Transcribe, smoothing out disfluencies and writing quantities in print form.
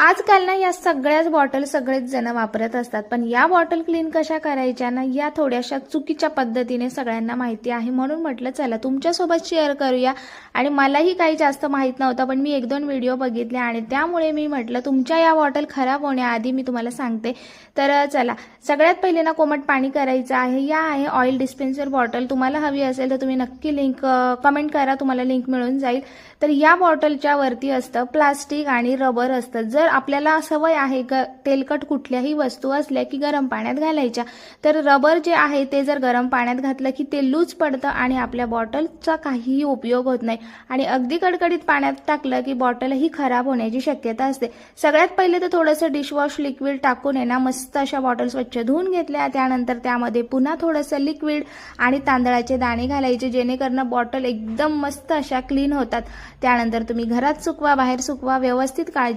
आजकाल ना या सगळ्याच बॉटल सगळेच जण वापरत असतात, पण या बॉटल क्लीन कशा करायच्या ना या थोड्याशा चुकीच्या पद्धतीने सगळ्यांना माहिती आहे. म्हणून म्हटलं चला तुमच्यासोबत शेअर करूया. आणि मलाही काही जास्त माहीत नव्हतं, पण मी 1-2 व्हिडिओ बघितले आणि त्यामुळे मी म्हटलं तुमच्या या बॉटल खराब होण्याआधी मी तुम्हाला सांगते. तर चला, सगळ्यात पहिले ना कोमट पाणी करायचं आहे. या आहे ऑइल डिस्पेन्सर बॉटल. तुम्हाला हवी असेल तर तुम्ही नक्की लिंक कमेंट करा, तुम्हाला लिंक मिळून जाईल. तर या बॉटलच्या वरती असतं प्लास्टिक आणि रबर असतं. जर आपल्याला सवय आहे तेलकट कुठल्याही वस्तू असल्या की गरम पाण्यात घालायच्या, तर रबर जे आहे ते जर गरम पाण्यात घातलं की ते लूज पडतं आणि आपल्या बॉटलचा काहीही उपयोग होत नाही. आणि अगदी कडकडीत पाण्यात टाकलं की बॉटलही खराब होण्याची शक्यता असते. सगळ्यात पहिले तर थोडंसं डिशवॉश लिक्विड टाकून आहे ना मस्त अशा बॉटल स्वच्छ धुवून घेतल्या. त्यानंतर त्यामध्ये पुन्हा थोडंसं लिक्विड आणि तांदळाचे दाणे घालायचे, जेणेकरून बॉटल एकदम मस्त अशा क्लीन होतात. त्यानंतर तुम्ही घरात सुकवा, बाहेर सुकवा, व्यवस्थित काळजी